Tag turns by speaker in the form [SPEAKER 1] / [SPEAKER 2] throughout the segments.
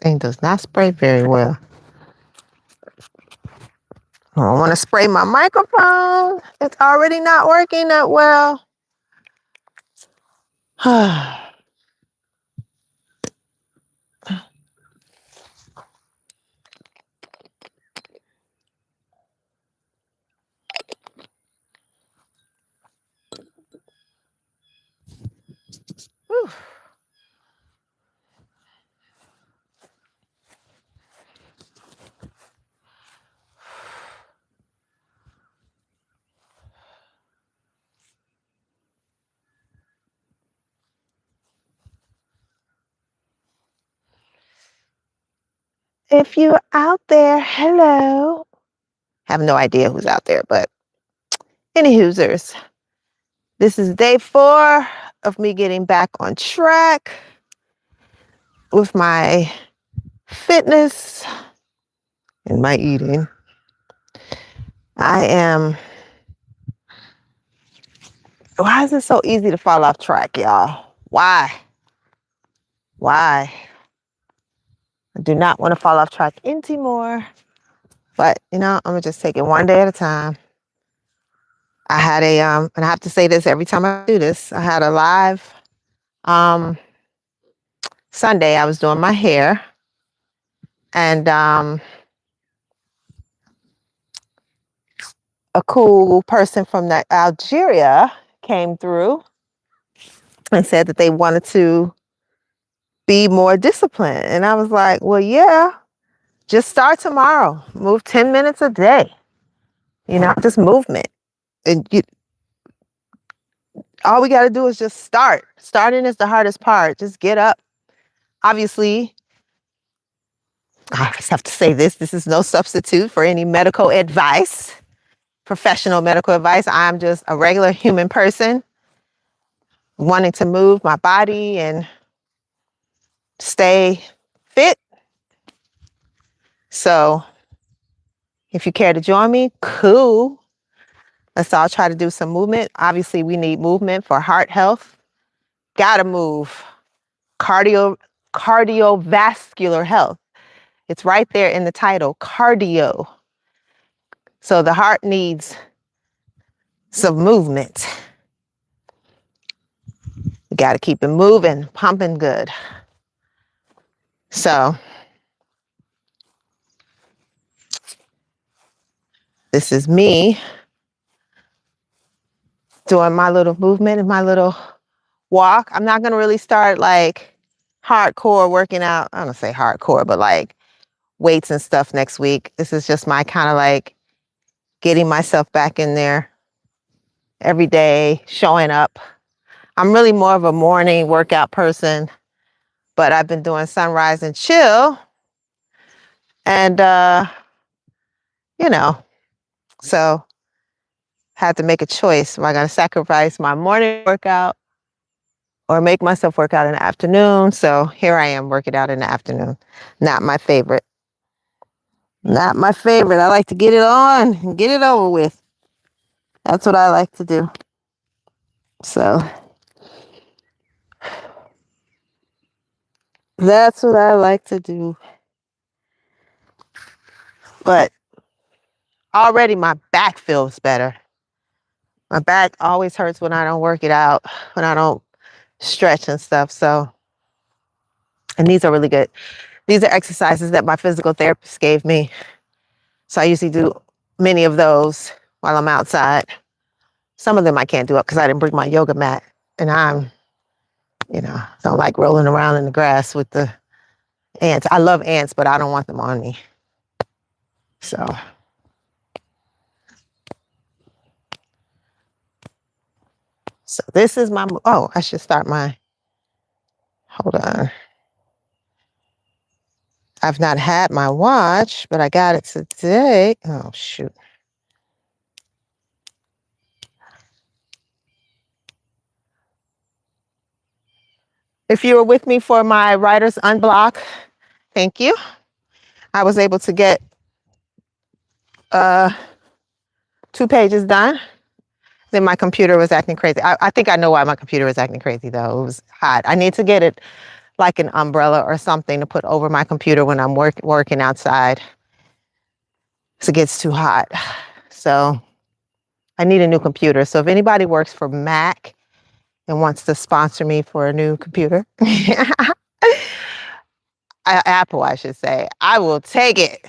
[SPEAKER 1] Thing does not spray very well. I don't want to spray my microphone. It's already not working that well. Whew. If you're out there, hello. Have no idea who's out there, but any hoosers. This is day 4 of me getting back on track with my fitness and my eating. Why is it so easy to fall off track, y'all? Why? I do not want to fall off track anymore. But, I'm going to just take it one day at a time. I had and I have to say this every time I do this, I had a live Sunday. I was doing my hair. And a cool person from Algeria came through and said that they wanted to be more disciplined. And I was like, well, yeah, just start tomorrow. Move 10 minutes a day. Just movement. And all we got to do is just start. Starting is the hardest part. Just get up. Obviously, I just have to say this is no substitute for any medical advice, professional medical advice. I'm just a regular human person wanting to move my body and stay fit. So if you care to join me, cool. Let's all try to do some movement. Obviously, we need movement for heart health. Gotta move. Cardiovascular health. It's right there in the title, cardio. So the heart needs some movement. You got to keep it moving, pumping good. So this is me doing my little movement and my little walk. I'm not going to really start like hardcore working out. I don't say hardcore, but like weights and stuff next week. This is just my kind of like getting myself back in there every day, showing up. I'm really more of a morning workout person, but I've been doing sunrise and chill. And, so had to make a choice. Am I going to sacrifice my morning workout or make myself work out in the afternoon? So here I am working out in the afternoon. Not my favorite. Not my favorite. I like to get it on and get it over with. That's what I like to do. So that's what I like to do. But already my back feels better. My back always hurts when I don't work it out, when I don't stretch and stuff. So, and these are really good. These are exercises that my physical therapist gave me. So I usually do many of those while I'm outside. Some of them I can't do up because I didn't bring my yoga mat. And I'm, don't like rolling around in the grass with the ants. I love ants, but I don't want them on me. So this is my, I should start hold on. I've not had my watch, but I got it today. Oh, shoot. If you were with me for my Writer's Unblock, thank you. I was able to get 2 pages done. Then my computer was acting crazy. I think I know why my computer was acting crazy, though. It was hot. I need to get it like an umbrella or something to put over my computer when I'm working outside. So it gets too hot. So I need a new computer. So if anybody works for Mac and wants to sponsor me for a new computer, Apple, I should say, I will take it.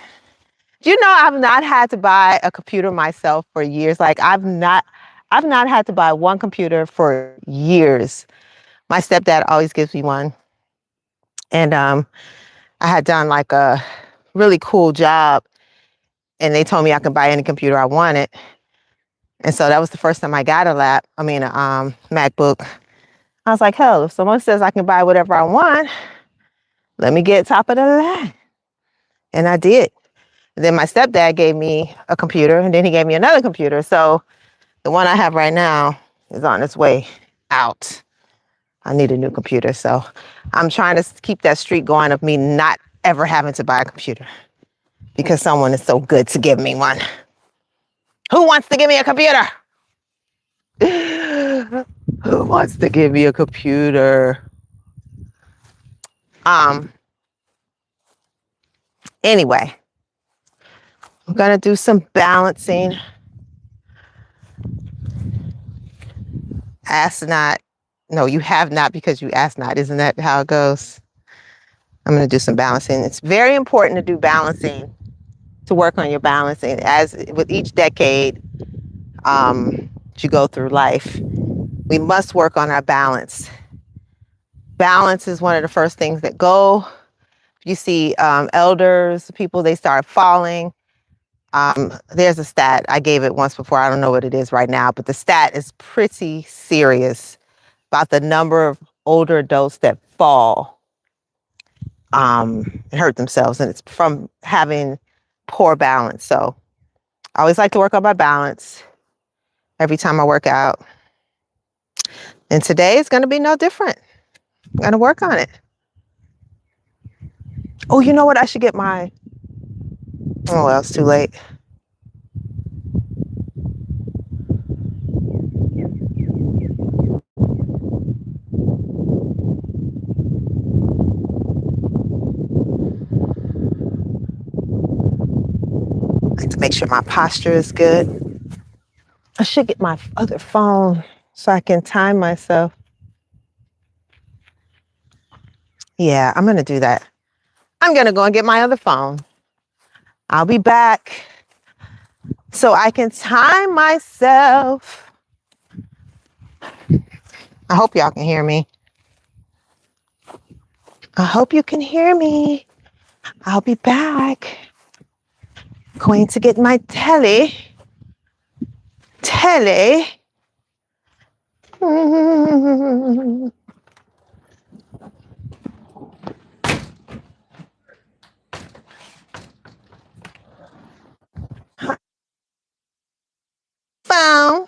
[SPEAKER 1] Do you know I've not had to buy a computer myself for years? Like I've not had to buy one computer for years. My stepdad always gives me one. And I had done like a really cool job and they told me I could buy any computer I wanted. And so that was the first time I got a MacBook. I was like, hell, if someone says I can buy whatever I want, let me get top of the line. And I did. And then my stepdad gave me a computer and then he gave me another computer. So the one I have right now is on its way out. I need a new computer. So I'm trying to keep that streak going of me not ever having to buy a computer because someone is so good to give me one. Who wants to give me a computer? Who wants to give me a computer? Anyway, I'm gonna do some balancing. Ask not. No, you have not because you ask not. Isn't that how it goes? I'm gonna do some balancing. It's very important to do balancing, to work on your balancing. As with each decade, you go through life, we must work on our balance. Balance is one of the first things that go. You see elders, people, they start falling. There's a stat. I gave it once before. I don't know what it is right now, but the stat is pretty serious about the number of older adults that fall and hurt themselves. And it's from having poor balance. So I always like to work on my balance every time I work out. And today is going to be no different. I'm going to work on it. Oh, you know what? I should get my... Oh, well, it's too late. I like to make sure my posture is good. I should get my other phone so I can time myself. Yeah, I'm going to do that. I'm going to go and get my other phone. I'll be back so I can time myself. I hope y'all can hear me. I hope you can hear me. I'll be back. Going to get my telly. Phone.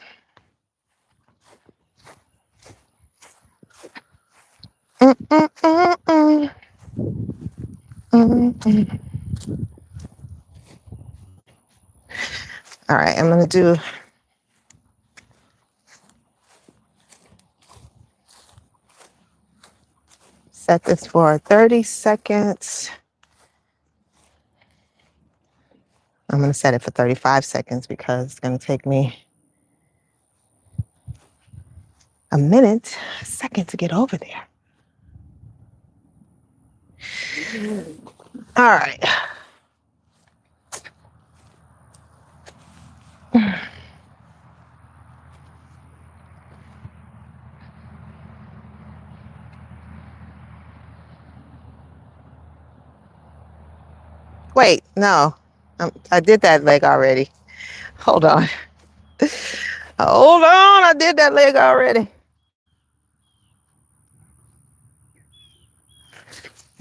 [SPEAKER 1] All right, I'm going to do... Set this for 30 seconds. I'm going to set it for 35 seconds because it's going to take me a second to get over there. All right. Wait, no. I did that leg already. Hold on. Hold on. I did that leg already.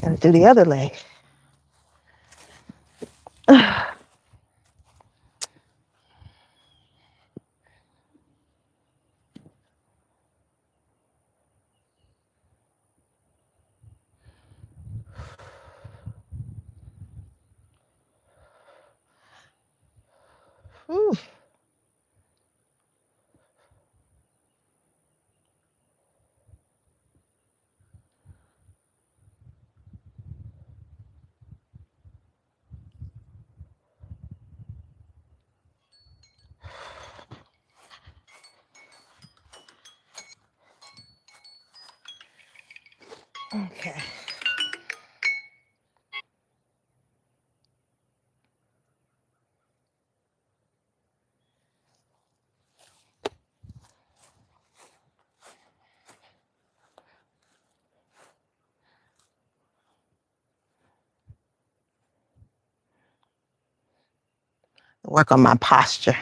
[SPEAKER 1] Gotta do the other leg. Whew. Okay. Work on my posture.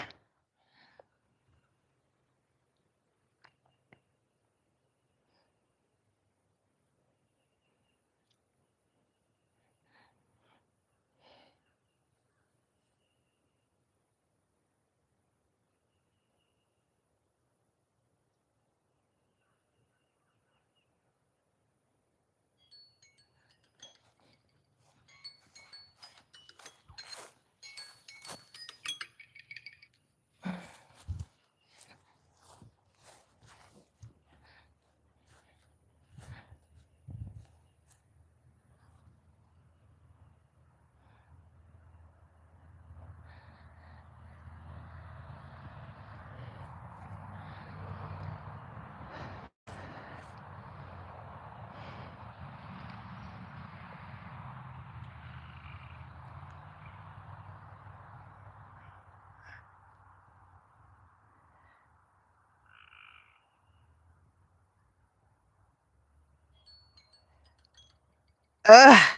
[SPEAKER 1] Ugh.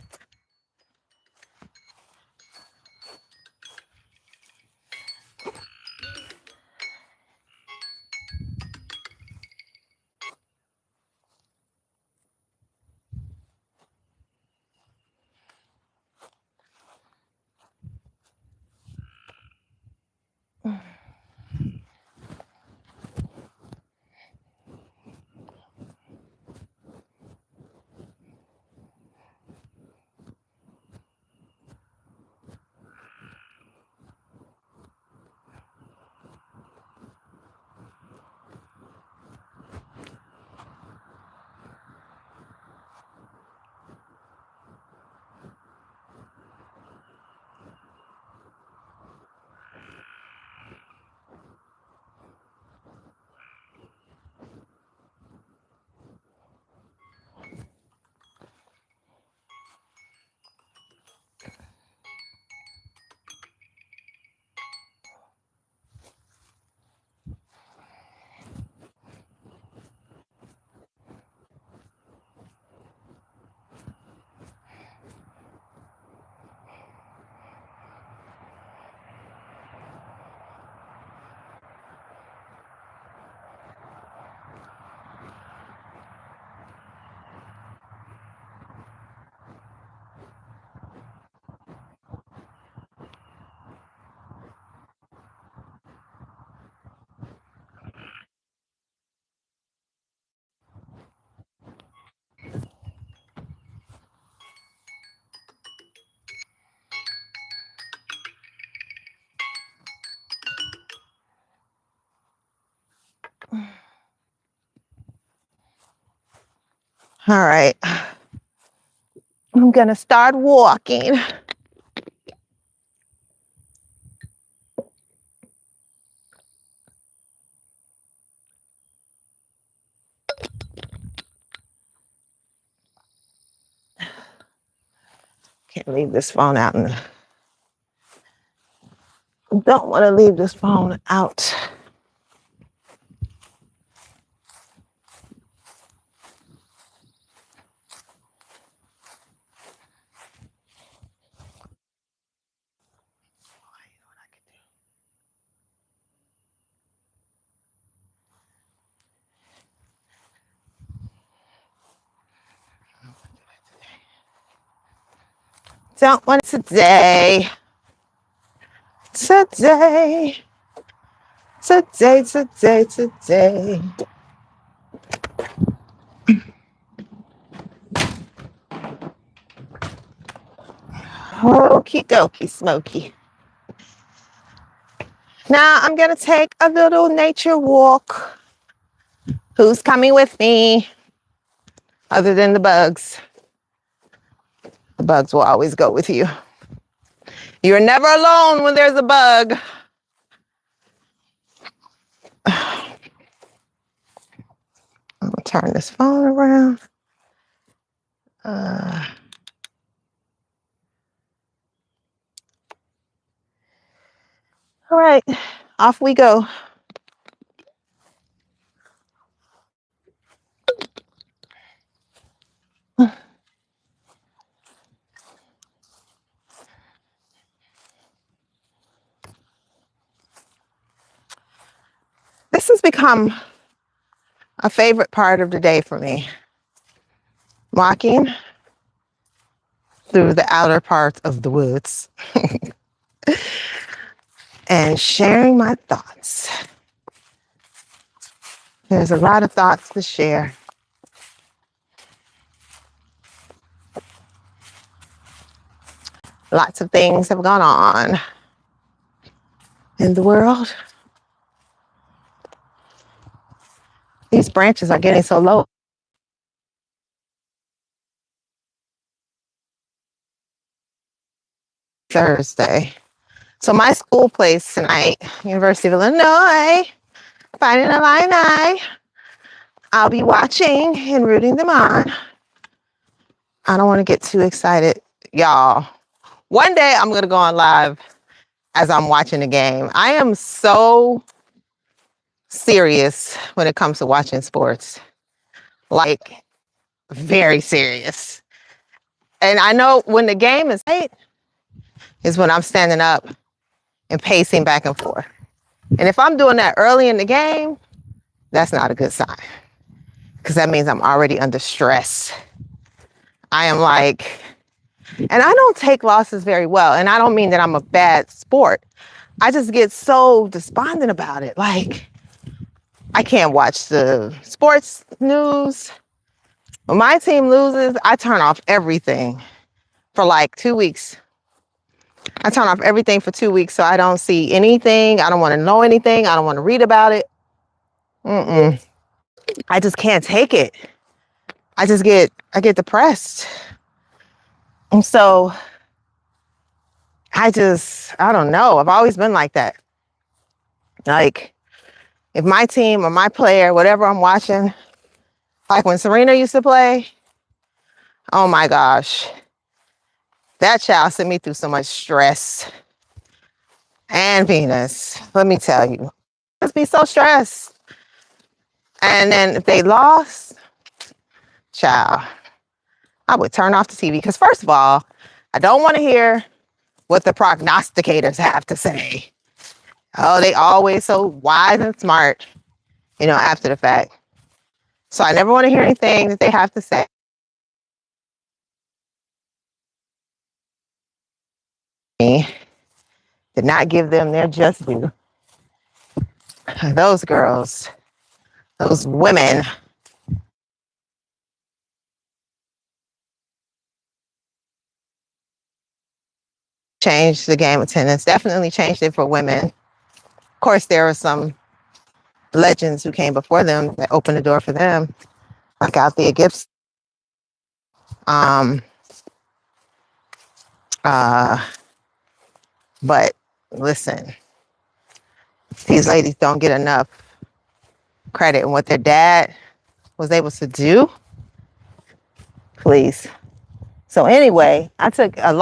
[SPEAKER 1] All right. I'm going to start walking. Can't leave this phone out. And don't want to leave this phone out. Don't want today. Today. Today, today, today. Okie dokie, Smokey. Now I'm going to take a little nature walk. Who's coming with me? Other than the bugs. The bugs will always go with you. You're never alone when there's a bug. I'm going to turn this phone around. All right, off we go. This has become a favorite part of the day for me. Walking through the outer parts of the woods and sharing my thoughts. There's a lot of thoughts to share. Lots of things have gone on in the world. These branches are getting so low. Thursday. So my school plays tonight, University of Illinois, Fighting Illini. I'll be watching and rooting them on. I don't want to get too excited, y'all. One day I'm going to go on live as I'm watching the game. I am so serious when it comes to watching sports. Like, very serious. And I know when the game is late is when I'm standing up and pacing back and forth. And if I'm doing that early in the game, that's not a good sign, because that means I'm already under stress. I am like, and I don't take losses very well. And I don't mean that I'm a bad sport. I just get so despondent about it. Like, I can't watch the sports news. When my team loses, I turn off everything for like 2 weeks. I turn off everything for 2 weeks so I don't see anything. I don't want to know anything. I don't want to read about it. I just can't take it. I get depressed. And so I don't know. I've always been like that. Like, if my team or my player, whatever I'm watching, like when Serena used to play, oh my gosh, that child sent me through so much stress. And Venus, let me tell you, I must be so stressed. And then if they lost, child, I would turn off the TV. Because first of all, I don't want to hear what the prognosticators have to say. Oh, they always so wise and smart, after the fact. So I never want to hear anything that they have to say. Did not give them their just due. Those girls, those women, changed the game of tennis. Definitely changed it for women. Of course, there are some legends who came before them that opened the door for them, like Althea Gibson. But listen, these ladies don't get enough credit. And what their dad was able to do, please. So anyway, I took a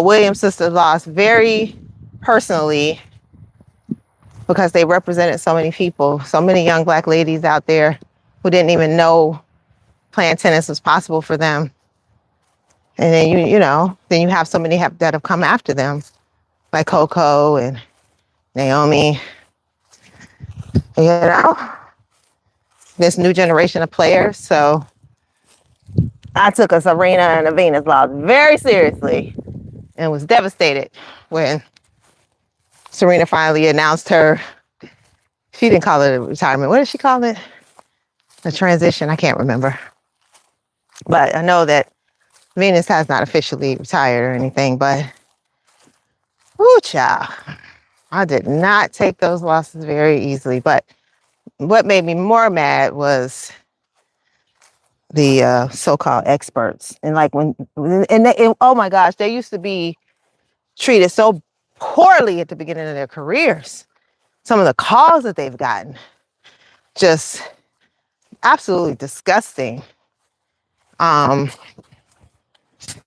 [SPEAKER 1] Williams sister loss very personally, because they represented so many people, so many young Black ladies out there who didn't even know playing tennis was possible for them. And then then you have so many that have come after them, like Coco and Naomi. This new generation of players. So I took a Serena and a Venus loss very seriously and was devastated when Serena finally announced her, she didn't call it a retirement. What did she call it? A transition. I can't remember. But I know that Venus has not officially retired or anything, but whoo, child, I did not take those losses very easily. But what made me more mad was the so-called experts. And like oh my gosh, they used to be treated so poorly at the beginning of their careers. Some of the calls that they've gotten, just absolutely disgusting. Um,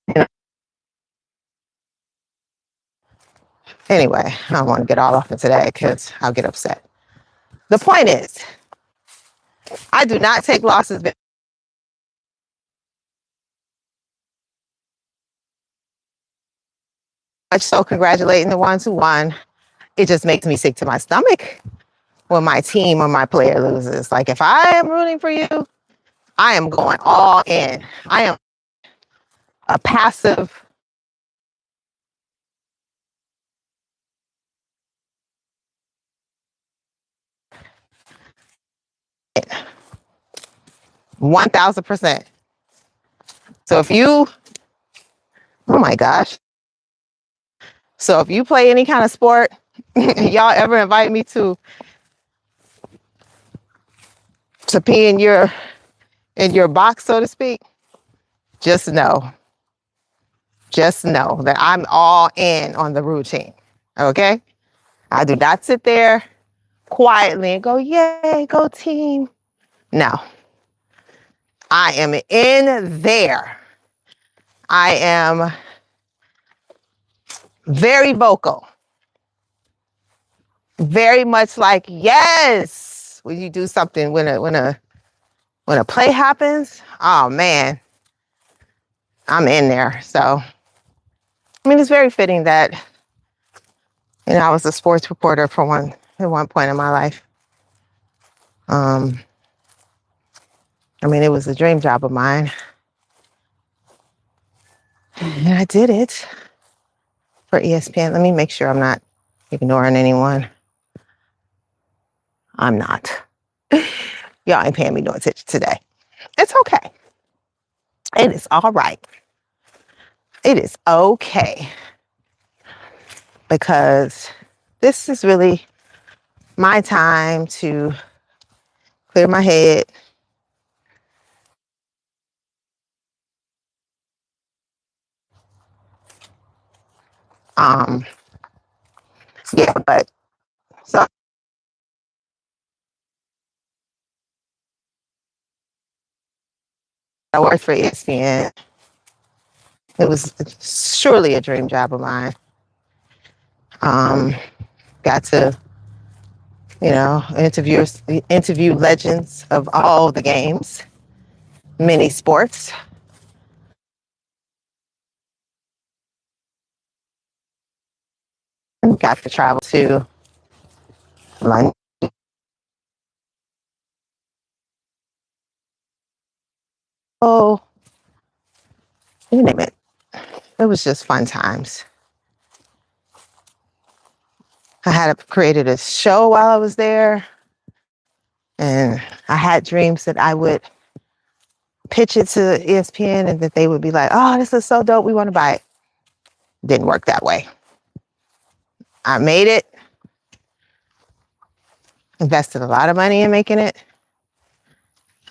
[SPEAKER 1] you know, anyway, I don't want to get all off into that because I'll get upset. The point is, I do not take losses very much. So congratulating the ones who won. It just makes me sick to my stomach when my team or my player loses. Like if I am rooting for you, I am going all in. I am a passive 1000%. So if you, oh my gosh. So if you play any kind of sport, y'all ever invite me to pee in your box, so to speak, just know, just know that I'm all in on the routine. Okay? I do not sit there quietly and go, yay, go team. No, I am in there. I am very vocal, very much like, yes, when you do something, when a play happens, oh man, I'm in there. So, I mean, it's very fitting that, I was a sports reporter at one point in my life. I mean, it was a dream job of mine. And I did it for ESPN. Let me make sure I'm not ignoring anyone. I'm not. Y'all ain't paying me no attention today. It's okay. It is all right. It is okay. Because this is really my time to clear my head. Um, yeah, but so I worked for ESPN. It was surely a dream job of mine. Um, got to, interview legends of all the games, many sports. Got to travel to London. Oh, you name it. It was just fun times. I had created a show while I was there, and I had dreams that I would pitch it to ESPN and that they would be like, oh, this is so dope, we want to buy it. Didn't work that way. I made it, invested a lot of money in making it,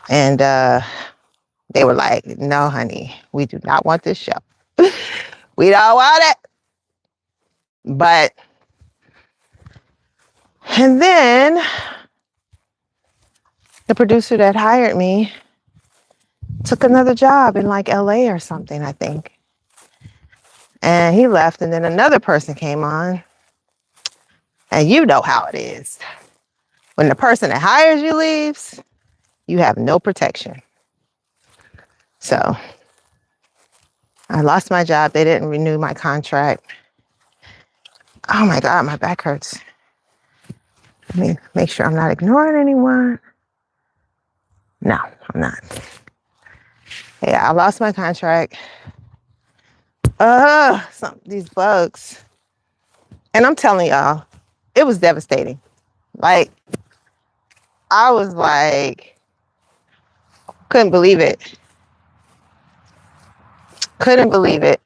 [SPEAKER 1] and they were like, no, honey, we do not want this show. We don't want it. But, and then the producer that hired me took another job in like LA or something, I think. And he left, and then another person came on. And you know how it is. When the person that hires you leaves, you have no protection. So I lost my job. They didn't renew my contract. Oh my God, my back hurts. Let me make sure I'm not ignoring anyone. No, I'm not. Yeah, I lost my contract. These bugs. And I'm telling y'all, it was devastating. Like, I was like, couldn't believe it. Couldn't believe it.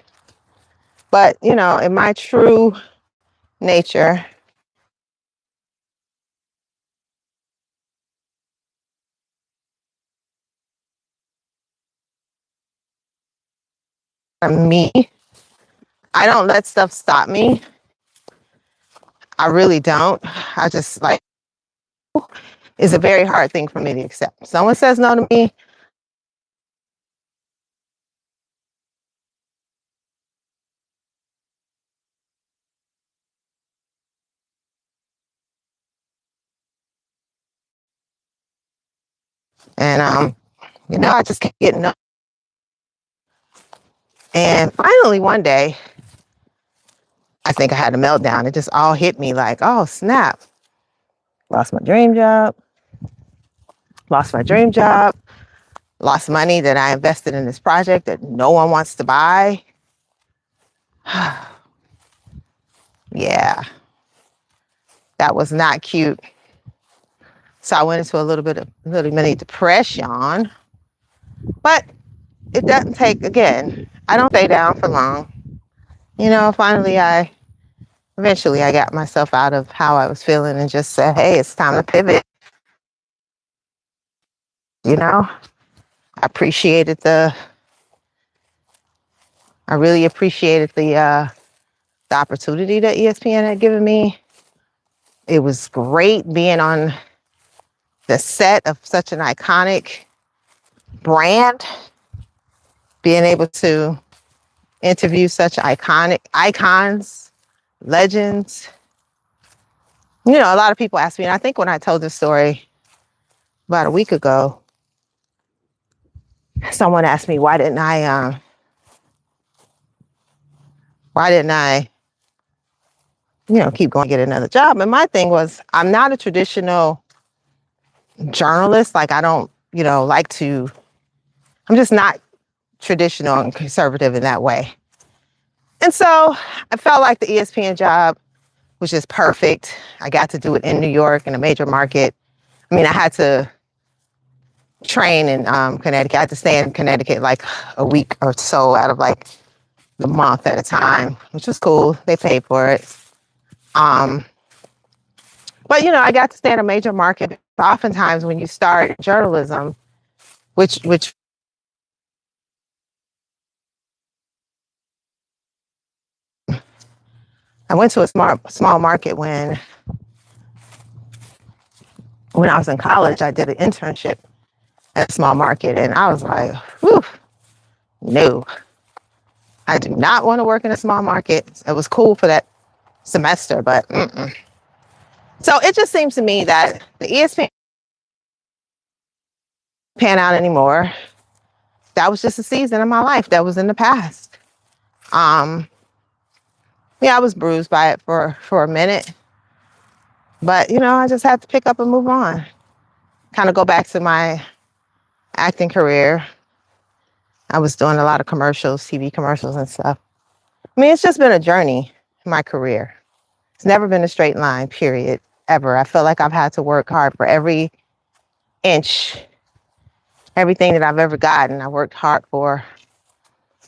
[SPEAKER 1] But, in my true nature, me, I don't let stuff stop me. I really don't. I just like, it's a very hard thing for me to accept. Someone says no to me, And, I just kept getting up. And finally, one day, I think I had a meltdown. It just all hit me like, oh, snap. Lost my dream job. Lost my dream job. Lost money that I invested in this project that no one wants to buy. Yeah, that was not cute. So I went into a little mini depression. But it doesn't take, again, I don't stay down for long. Finally, eventually I got myself out of how I was feeling and just said, hey, it's time to pivot. I appreciated I really appreciated the opportunity that ESPN had given me. It was great being on the set of such an iconic brand, being able to interview such iconic icons, legends. A lot of people ask me, and I think when I told this story about a week ago, someone asked me, why didn't I, keep going to get another job? And my thing was, I'm not a traditional journalist. Like I don't, I'm just not traditional and conservative in that way. And so I felt like the ESPN job was just perfect. I got to do it in New York in a major market. I mean, I had to train in Connecticut. I had to stay in Connecticut like a week or so out of like the month at a time, which was cool. They paid for it. But I got to stay in a major market. Oftentimes when you start journalism, which I went to a small market when I was in college. I did an internship at a small market, and I was like, whew, no, I do not want to work in a small market. It was cool for that semester, but So it just seems to me that the ESPN pan out anymore. That was just a season of my life that was in the past. Yeah, I was bruised by it for a minute, but I just had to pick up and move on. Kind of go back to my acting career. I was doing a lot of commercials, TV commercials and stuff. I mean, it's just been a journey in my career. It's never been a straight line, period, ever. I feel like I've had to work hard for every inch, everything that I've ever gotten. I worked hard for.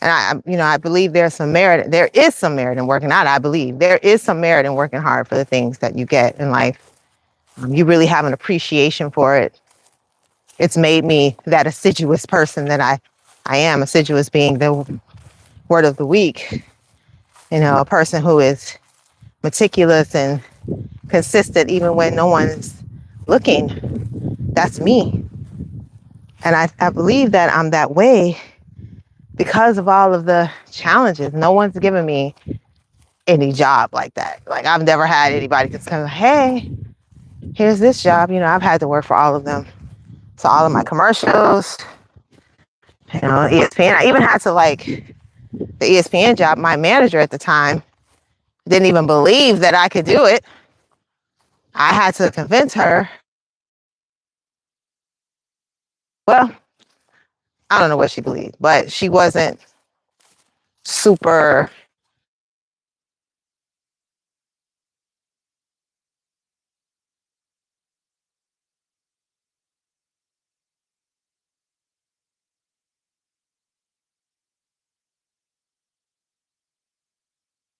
[SPEAKER 1] And I believe there's some merit. There is some merit in working out. I believe there is some merit in working hard for the things that you get in life. You really have an appreciation for it. It's made me that assiduous person that I am, assiduous being the word of the week. A person who is meticulous and consistent even when no one's looking. That's me. And I believe that I'm that way because of all of the challenges. No one's given me any job like that. Like I've never had anybody just come, hey, here's this job. I've had to work for all of them. So all of my commercials, ESPN. I even had to the ESPN job. My manager at the time didn't even believe that I could do it. I had to convince her. Well, I don't know what she believed, but she wasn't super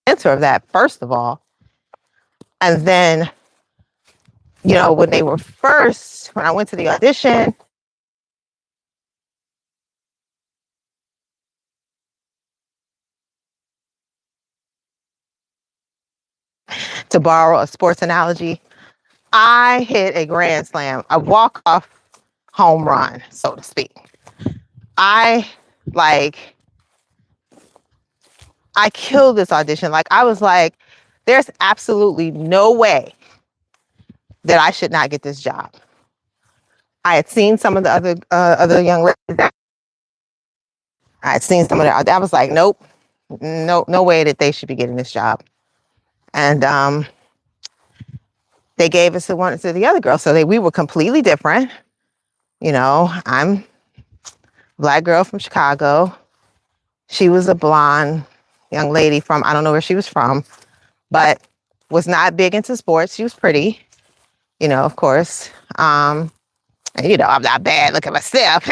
[SPEAKER 1] answer of that, first of all. And then, when I went to the audition, to borrow a sports analogy, I hit a grand slam, a walk-off home run, so to speak. I killed this audition. I was like, there's absolutely no way that I should not get this job. I had seen some of the other young ladies. I had seen some of that. I was like, nope, no way that they should be getting this job. And they gave us the one to the other girl. So we were completely different. You know, I'm a black girl from Chicago. She was a blonde young lady from, I don't know where she was from, but was not big into sports. She was pretty, you know, of course. And, you know, I'm not bad. Look at myself.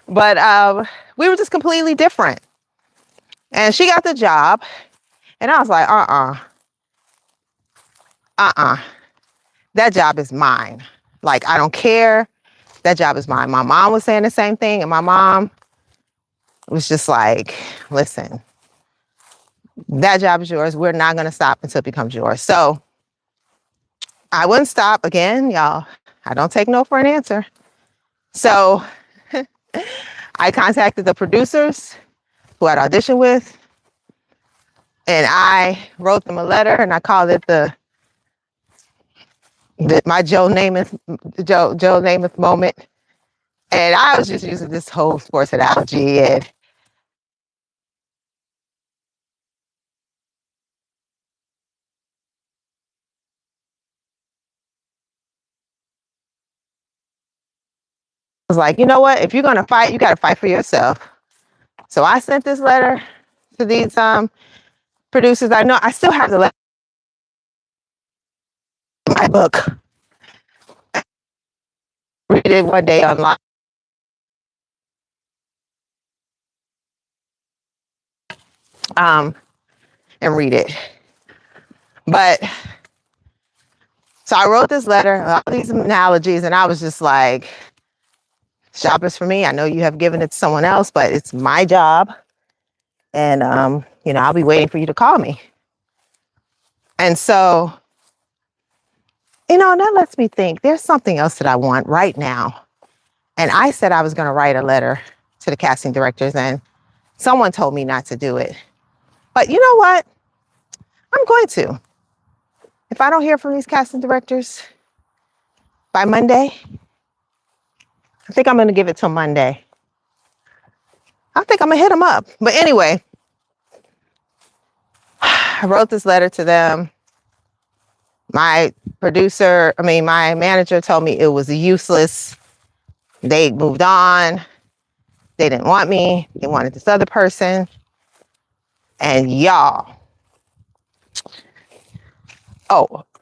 [SPEAKER 1] But we were just completely different. And she got the job. And I was like, that job is mine. Like, I don't care. That job is mine. My mom was saying the same thing. And my mom was just like, listen, that job is yours. We're not going to stop until it becomes yours. So I wouldn't stop. Again, y'all, I don't take no for an answer. So I contacted the producers who I'd auditioned with, and I wrote them a letter, and I called it my Joe Namath moment. And I was just using this whole sports analogy, and I was like, you know what? If you're going to fight, you got to fight for yourself. So I sent this letter to these producers. I know I still have the letter in my book. Read it one day online. And read it. But so I wrote this letter, all these analogies, and I was just like, shop is for me. I know you have given it to someone else, but it's my job. And, you know, I'll be waiting for you to call me. And so, you know, and that lets me think there's something else that I want right now. And I said I was going to write a letter to the casting directors, and someone told me not to do it. But you know what? I'm going to. If I don't hear from these casting directors by Monday, I think I'm going to give it till Monday. I think I'm going to hit them up. But anyway, I wrote this letter to them. My manager told me it was useless. They moved on. They didn't want me. They wanted this other person. And y'all,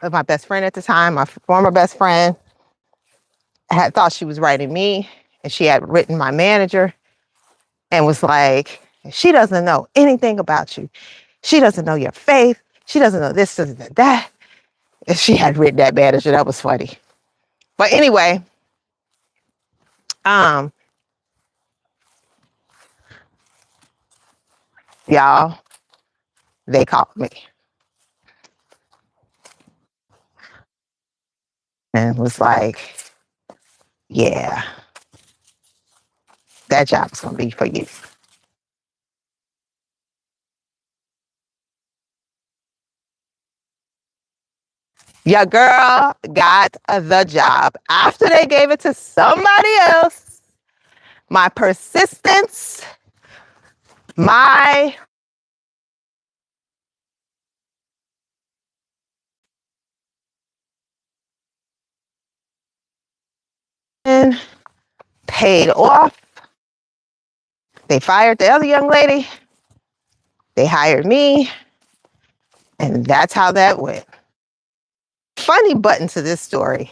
[SPEAKER 1] my best friend at the time, my former best friend, had thought she was writing me, and she had written my manager and was like, she doesn't know anything about you. She doesn't know your faith. She doesn't know this, that. And she had written that manager. That was funny. But anyway, y'all, they called me and was like, yeah, that job is going to be for you. Your girl got the job. After they gave it to somebody else, my persistence, my paid off. They fired the other young lady. They hired me. And that's how that went. Funny button to this story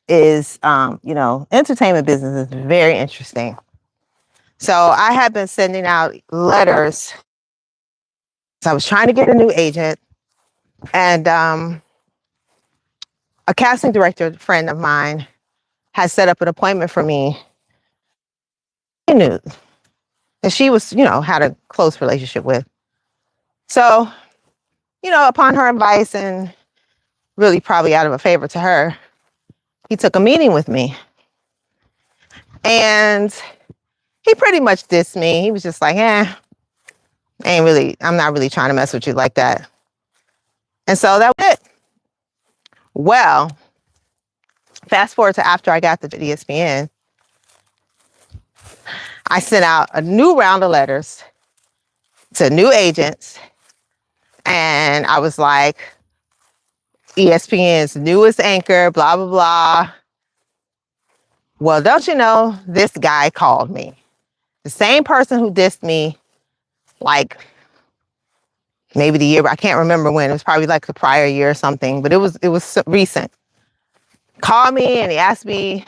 [SPEAKER 1] is, you know, entertainment business is very interesting. So I had been sending out letters. So I was trying to get a new agent, and a casting director friend of mine had set up an appointment for me. She knew, and she was, you know, had a close relationship with. So, you know, upon her advice and really probably out of a favor to her, he took a meeting with me. And he pretty much dissed me. He was just like, I'm not really trying to mess with you like that. And so that was it. Well, Fast forward to after I got the ESPN, I sent out a new round of letters to new agents. And I was like, ESPN's newest anchor, blah, blah, blah. Well, don't you know, this guy called me. The same person who dissed me, like maybe the year, I can't remember when. It was probably like the prior year or something, but it was recent. Called me and he asked me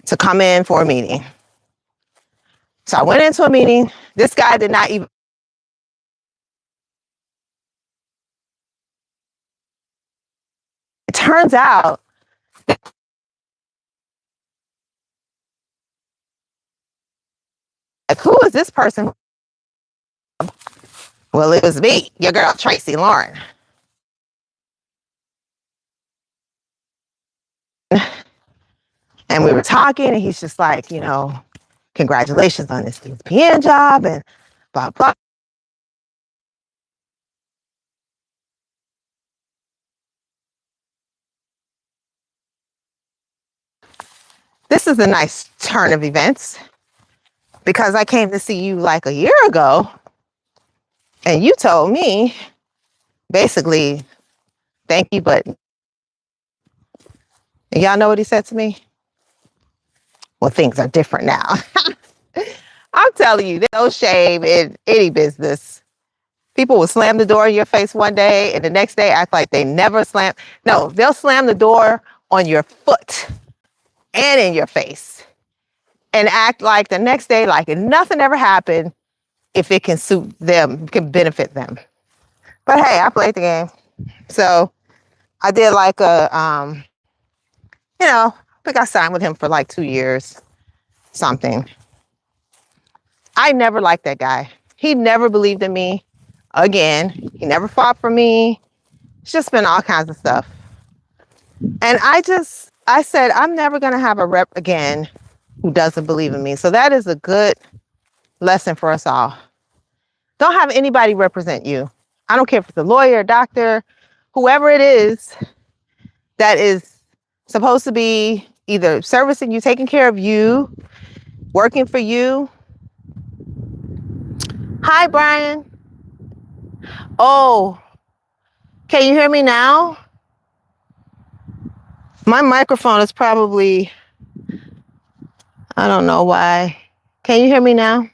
[SPEAKER 1] to come in for a meeting. So I went into a meeting. This guy did not even. It turns out like, who is this person? Well, it was me, your girl, Tracee Loran. And we were talking and he's just like, congratulations on this ESPN job and blah, blah. This is a nice turn of events because I came to see you like a year ago and you told me basically, thank you, but y'all know what he said to me? Well, things are different now. I'm telling you, there's no shame in any business. People will slam the door in your face one day and the next day act like they never slam. No, they'll slam the door on your foot and in your face and act like the next day like nothing ever happened if it can suit them, can benefit them. But hey, I played the game. So I did like I think I signed with him for like 2 years, something. I never liked that guy. He never believed in me again. He never fought for me. It's just been all kinds of stuff. And I said, I'm never going to have a rep again who doesn't believe in me. So that is a good lesson for us all. Don't have anybody represent you. I don't care if it's a lawyer, a doctor, whoever it is that is supposed to be either servicing you, taking care of you, working for you. Hi, Brian. Oh, can you hear me now? My microphone is probably, I don't know why. Can you hear me now?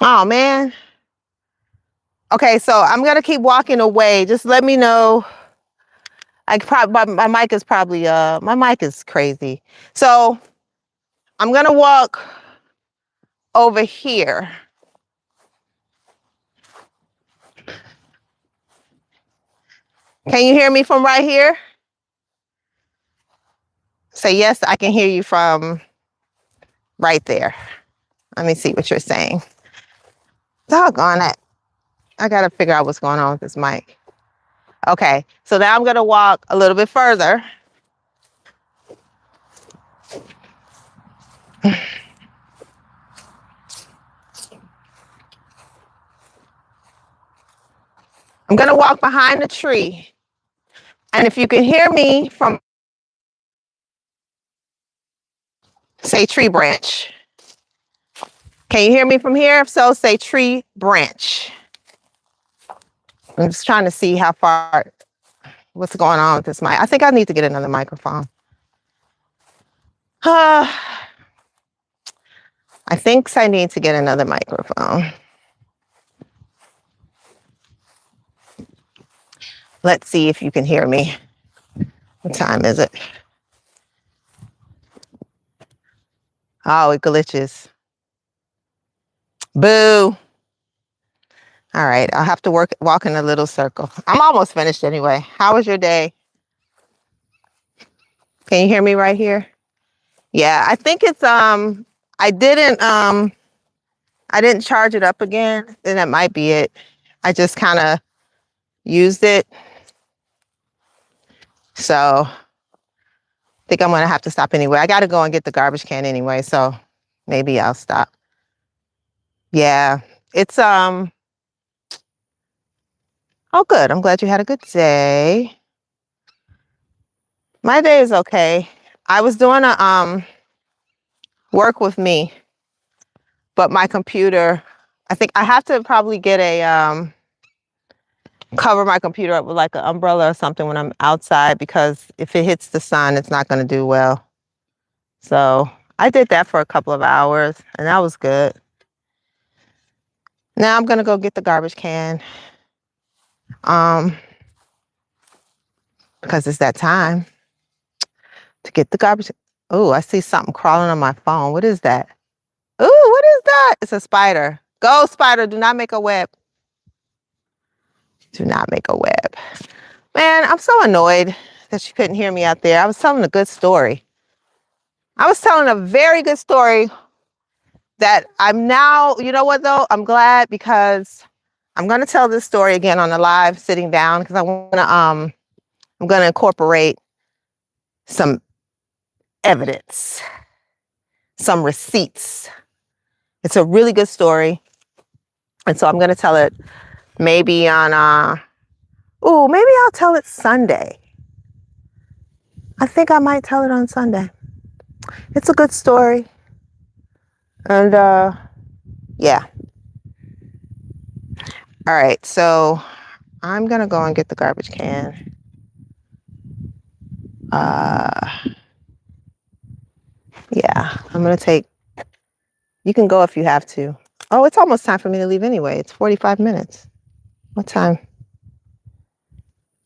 [SPEAKER 1] Oh, man. Okay, so I'm going to keep walking away. Just let me know. My mic is probably, my mic is crazy. So I'm going to walk over here. Can you hear me from right here? Say yes, I can hear you from right there. Let me see what you're saying. Doggone it. I got to figure out what's going on with this mic. Okay, so now I'm going to walk a little bit further. I'm going to walk behind the tree. And if you can hear me from, say, tree branch. Can you hear me from here? If so, say tree branch. I'm just trying to see how far, what's going on with this mic. I think I need to get another microphone. I think I need to get another microphone. Let's see if you can hear me. What time is it? Oh, it glitches. Boo. All right, I'll have to walk in a little circle. I'm almost finished anyway. How was your day? Can you hear me right here? Yeah, I think it's I didn't charge it up again, then that might be it. I just kind of used it. So I think I'm gonna have to stop anyway. I gotta go and get the garbage can anyway, so maybe I'll stop. Yeah, it's Oh, good. I'm glad you had a good day. My day is okay. I was doing a work with me, but my computer, I think I have to probably get a cover my computer up with like an umbrella or something when I'm outside, because if it hits the sun, it's not going to do well. So I did that for a couple of hours and that was good. Now I'm going to go get the garbage can. Because it's that time to get the garbage. Oh, I see something crawling on my phone. What is that? Oh, what is that? It's a spider. Go, spider. Do not make a web. Do not make a web. Man, I'm so annoyed that you couldn't hear me out there. I was telling a good story. I was telling a very good story that I'm now, you know what though? I'm glad, because I'm going to tell this story again on the live sitting down, because I'm going to incorporate some evidence, some receipts. It's a really good story. And so I'm going to tell it maybe on, maybe I'll tell it Sunday. I think I might tell it on Sunday. It's a good story. And yeah. All right. So I'm going to go and get the garbage can. Yeah, I'm going to take, you can go if you have to. Oh, it's almost time for me to leave anyway. It's 45 minutes. What time?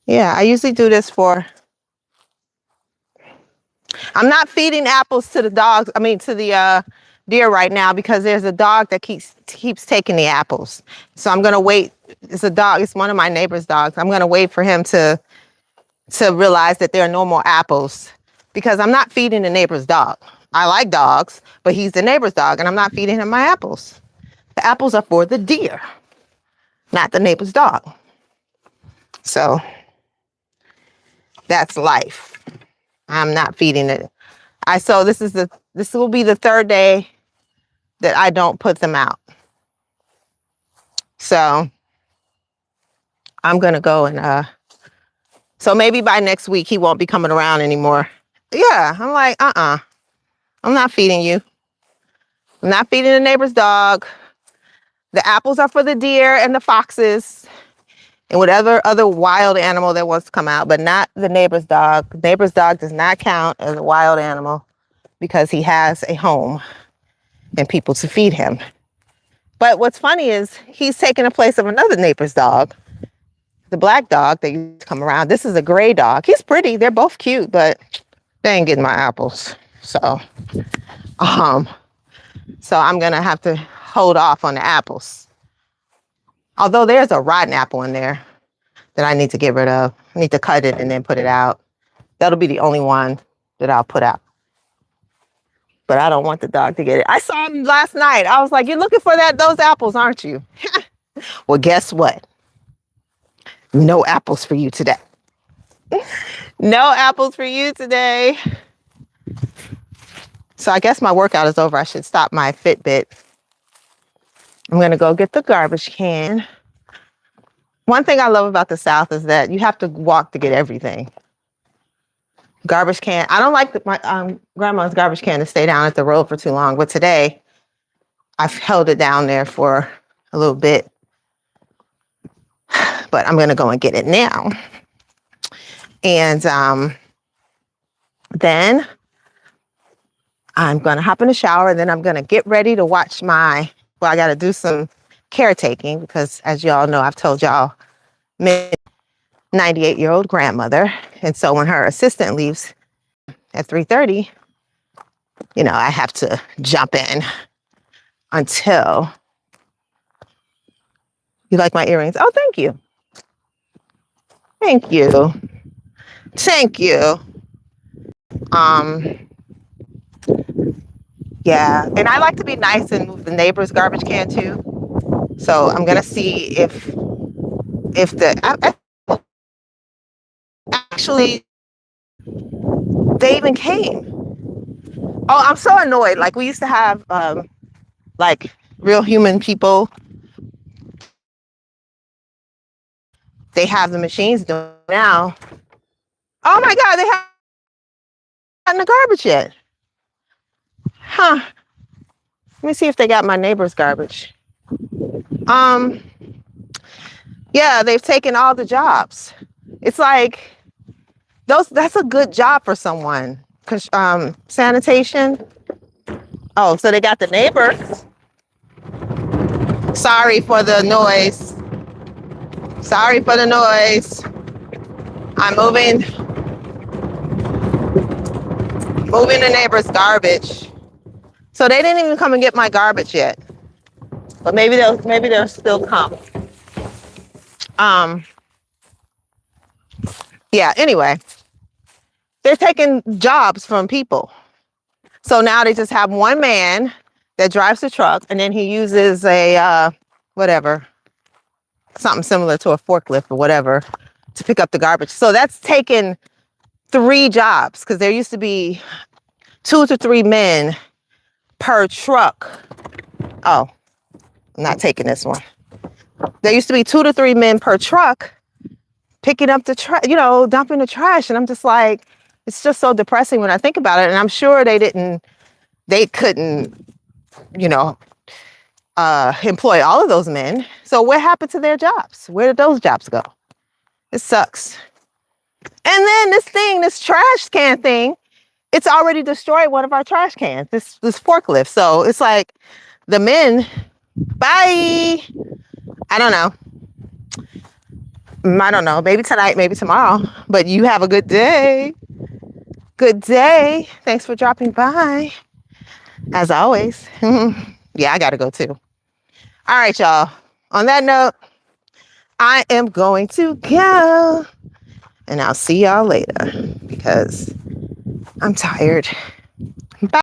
[SPEAKER 1] Yeah, I usually do this for, I'm not feeding apples to the dogs. I mean, to the deer right now, because there's a dog that keeps taking the apples. So I'm going to wait. It's a dog. It's one of my neighbor's dogs. I'm going to wait for him to realize that there are no more apples, because I'm not feeding the neighbor's dog. I like dogs, but he's the neighbor's dog and I'm not feeding him my apples. The apples are for the deer, not the neighbor's dog. So that's life. I'm not feeding it. So this will be the third day that I don't put them out. So I'm going to go and, so maybe by next week he won't be coming around anymore. Yeah. I'm like, I'm not feeding you. I'm not feeding the neighbor's dog. The apples are for the deer and the foxes and whatever other wild animal that wants to come out, but not the neighbor's dog. The neighbor's dog does not count as a wild animal because he has a home and people to feed him. But what's funny is he's taking the place of another neighbor's dog, the black dog that used to come around. This is a gray dog. He's pretty. They're both cute, but they ain't getting my apples. So I'm going to have to hold off on the apples. Although there's a rotten apple in there that I need to get rid of. I need to cut it and then put it out. That'll be the only one that I'll put out. But I don't want the dog to get it. I saw him last night. I was like, you're looking for those apples, aren't you? Well, guess what? No apples for you today. No apples for you today. So I guess my workout is over. I should stop my Fitbit. I'm going to go get the garbage can. One thing I love about the South is that you have to walk to get everything. Garbage can. I don't like my grandma's garbage can to stay down at the road for too long. But today, I've held it down there for a little bit. But I'm going to go and get it now. And then I'm going to hop in the shower. And then I'm going to get ready to watch I got to do some caretaking. Because as y'all know, I've told y'all, 98-year-old grandmother. And so when her assistant leaves at 3:30, I have to jump in until. You like my earrings? Oh, thank you. Thank you. Thank you. Yeah. And I like to be nice and move the neighbor's garbage can too. So I'm going to see if actually they even came. Oh, I'm so annoyed. Like we used to have like real human people they have the machines doing now. Oh my God, they haven't gotten the garbage yet. Huh. Let me see if they got my neighbor's garbage. Um, yeah, they've taken all the jobs. It's like that's a good job for someone. Sanitation. Oh, so they got the neighbors. Sorry for the noise. Sorry for the noise. I'm moving the neighbor's garbage. So they didn't even come and get my garbage yet. But maybe they'll still come. Yeah, anyway. They're taking jobs from people. So now they just have one man that drives the truck, and then he uses a whatever, something similar to a forklift or whatever, to pick up the garbage. So that's taken 3 jobs, because there used to be 2 to 3 men per truck. Oh, I'm not taking this one. There used to be 2 to 3 men per truck picking up the trash, dumping the trash. And I'm just like, it's just so depressing when I think about it. And I'm sure they couldn't, employ all of those men. So what happened to their jobs? Where did those jobs go? It sucks. And then this trash can thing, it's already destroyed one of our trash cans, this forklift. So it's like the men, bye. I don't know. Maybe tonight, maybe tomorrow, but you have a good day. Good day. Thanks for dropping by. As always. Yeah, I got to go too. All right, y'all. On that note, I am going to go, and I'll see y'all later because I'm tired.